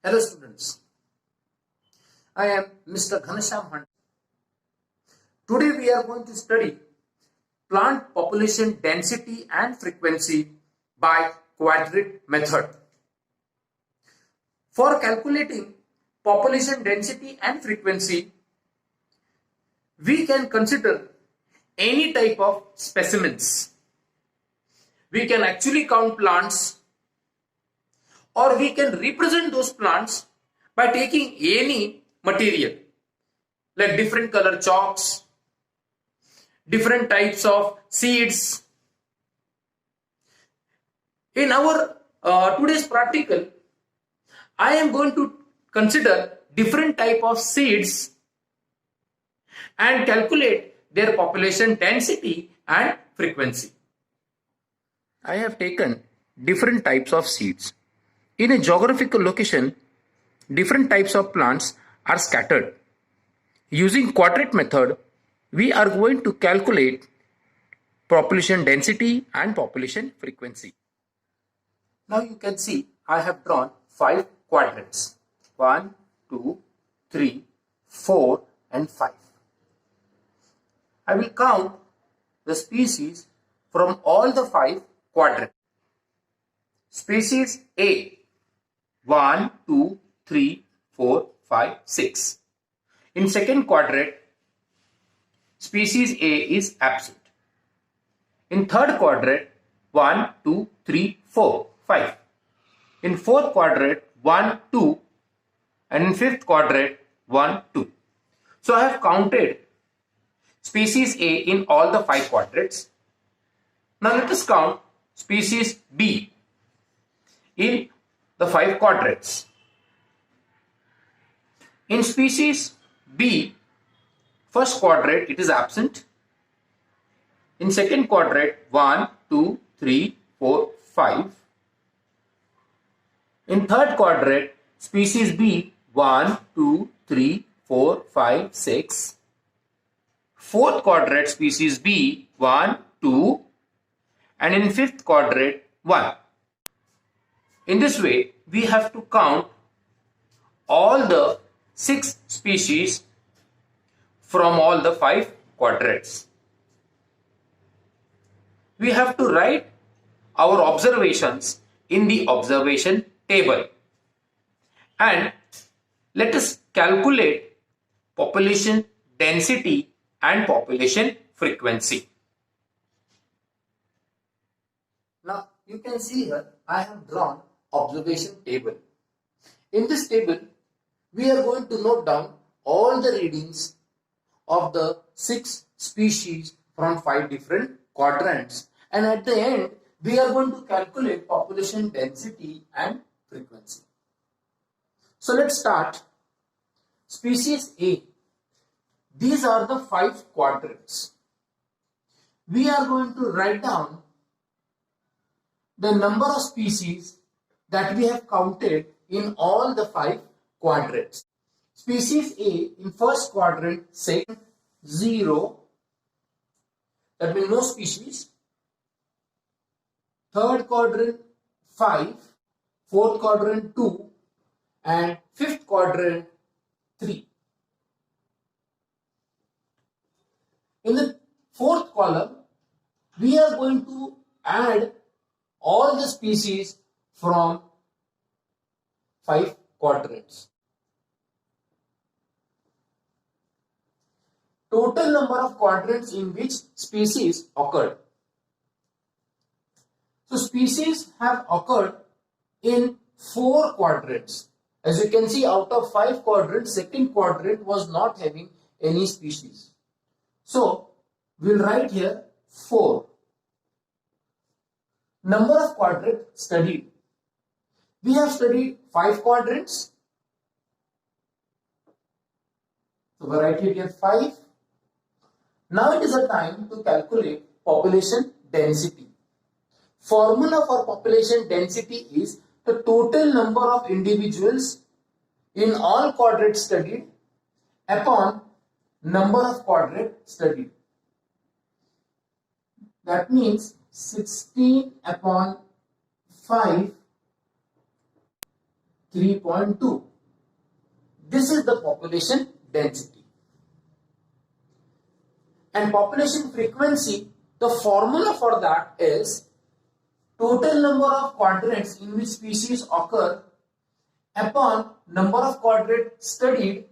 Hello students, I am Mr. Ghanasham Hunt. Today we are going to study plant population density and frequency by quadrant method. For calculating population density and frequency, we can consider any type of specimens. We can actually count plants, or we can represent those plants by taking any material like different color chalks, different types of seeds. In our today's practical, I am going to consider different type of seeds and calculate their population density and frequency. I have taken different types of seeds. In a geographical location, different types of plants are scattered. Using quadrant method, we are going to calculate population density and population frequency. Now you can see I have drawn 5 quadrants. 1, 2, 3, 4 and 5. I will count the species from all the 5 quadrants. Species A, 1, 2, 3, 4, 5, 6. In second quadrant, species A is absent. In third quadrant, 1, 2, 3, 4, 5. In fourth quadrant, 1, 2. And in fifth quadrant, 1, 2. So I have counted species A in all the 5 quadrants. Now let us count species B in the 5 quadrants. In species B, first quadrant it is absent. In second quadrant, 1, 2, 3, 4, 5. In third quadrant, species B, 1, 2, 3, 4, 5, 6. Fourth quadrant, species B, 1, 2. And in fifth quadrant, 1. In this way, we have to count all the 6 species from all the 5 quadrants. We have to write our observations in the observation table. And let us calculate population density and population frequency. Now you can see here I have drawn observation table. In this table, we are going to note down all the readings of the 6 species from 5 different quadrants, and at the end we are going to calculate population density and frequency. So let's start. Species A. These are the 5 quadrants. We are going to write down the number of species that we have counted in all the 5 quadrants. Species A in first quadrant, second 0, that means no species. Third quadrant 5, fourth quadrant 2, and fifth quadrant 3. In the fourth column, we are going to add all the species from 5 quadrants. Total number of quadrants in which species occurred. So species have occurred in 4 quadrants. As you can see, out of 5 quadrants, second quadrant was not having any species. So we'll write here 4. Number of quadrants studied. We have studied 5 quadrants. So we write here 5. Now it is a time to calculate population density. Formula for population density is the total number of individuals in all quadrants studied upon number of quadrants studied. That means 16 upon 5 3.2. This is the population density. And population frequency, the formula for that is total number of quadrants in which species occur upon number of quadrants studied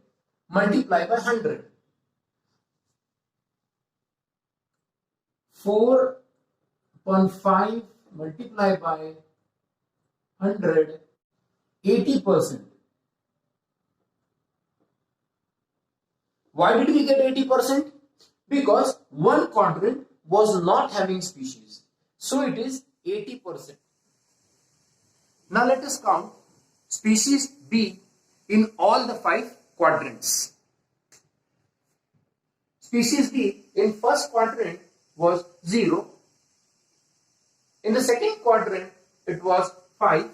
multiplied by 100. 4.5 multiplied by 100, 80%. Why did we get 80%? Because one quadrant was not having species. So it is 80%. Now let us count species B in all the 5 quadrants. Species B in first quadrant was 0. In the second quadrant it was 5.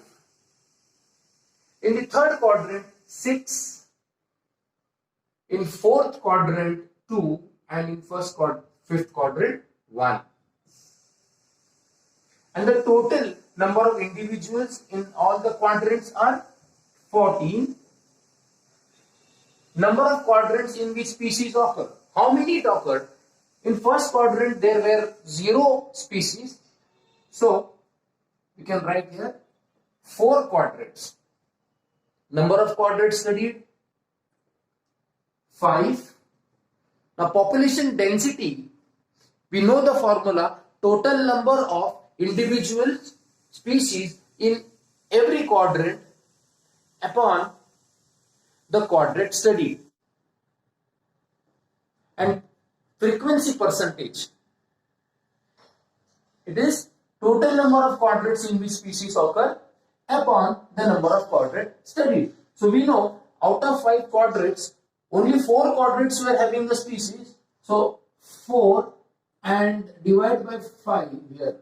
In the third quadrant 6. In fourth quadrant 2, and in fifth quadrant 1. And the total number of individuals in all the quadrants are 14. Number of quadrants in which species occur. How many it occurred? In first quadrant there were 0 species. So we can write here 4 quadrants. Number of quadrants studied 5. Now population density, we know the formula, total number of individual species in every quadrant upon the quadrant studied. And frequency percentage, it is total number of quadrants in which species occur upon the number of quadrants studied. So we know out of 5 quadrants, only 4 quadrants were having the species. So 4 and divide by 5 here.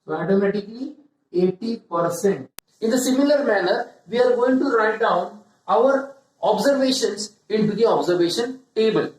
So automatically 80%. In the similar manner, we are going to write down our observations into the observation table.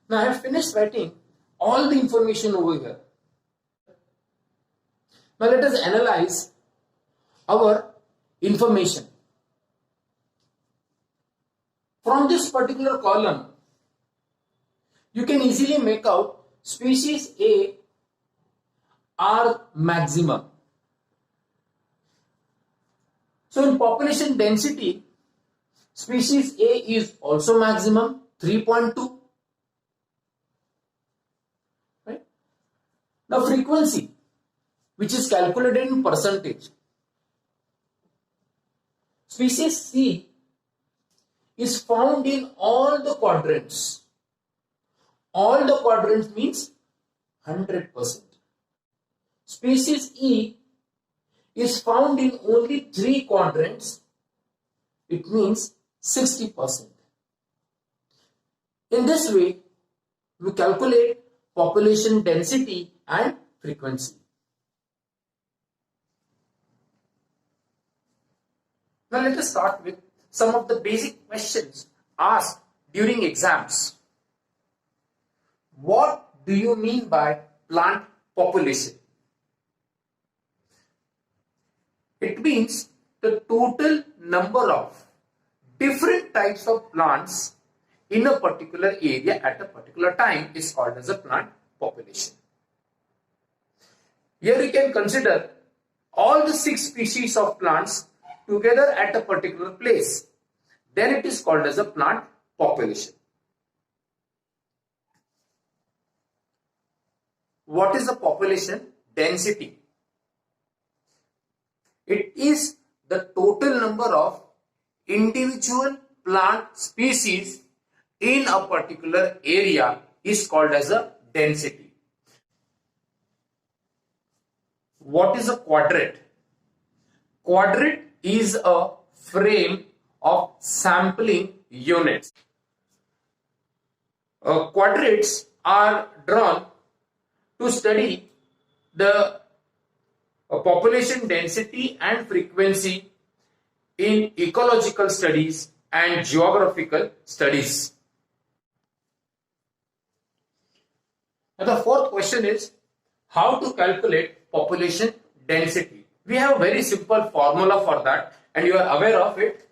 Now I have finished writing all the information over here. Now let us analyze our information. From this particular column, you can easily make out species A are maximum. So in population density, species A is also maximum, 3.2. Right? Now frequency, which is calculated in percentage. Species C is found in all the quadrants. All the quadrants means 100%. species E is found in only 3 quadrants, it means 60%. In this way, we calculate population density and frequency. Now let us start with some of the basic questions asked during exams. What do you mean by plant population? It means the total number of different types of plants in a particular area at a particular time is called as a plant population. Here you can consider all the 6 species of plants together at a particular place. Then it is called as a plant population. What is the population density? It is the total number of individual plant species in a particular area is called as a density. What is a quadrat? Quadrat is a frame of sampling units. Quadrats are drawn to study the population density and frequency in ecological studies and geographical studies. Now the fourth question is how to calculate population density. We have a very simple formula for that and you are aware of it.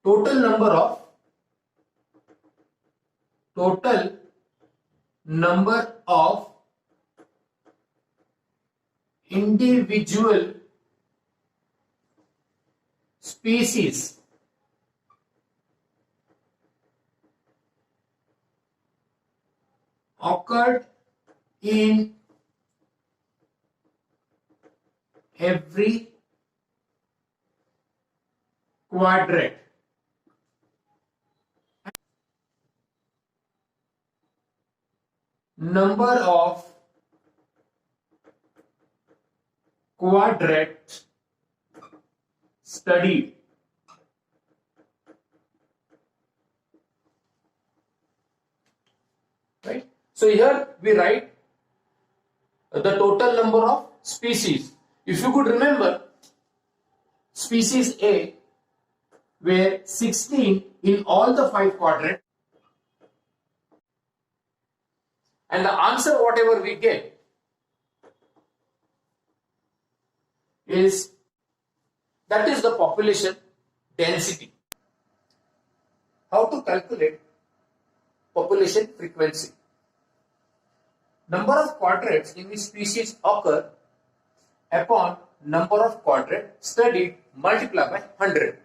Total number of individual species occurred in every quadrant. Number of quadrant studied. Right? So here we write the total number of species. If you could remember, species A were 16 in all the 5 quadrants. And the answer whatever we get is that is the population density. How to calculate population frequency? Number of quadrants in the species occur upon number of quadrants studied multiplied by 100.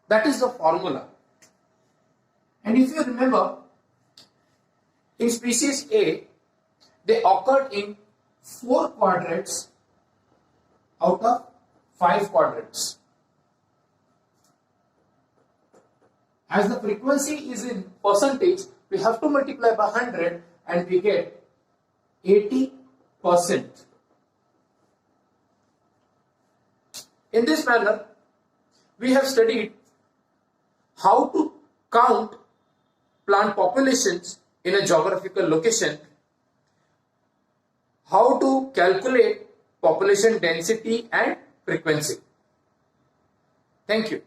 That is the formula. And if you remember, in species A, they occurred in 4 quadrants out of 5 quadrants. As the frequency is in percentage, we have to multiply by 100 and we get 80%. In this manner, we have studied how to count plant populations in a geographical location, how to calculate population density and frequency. Thank you.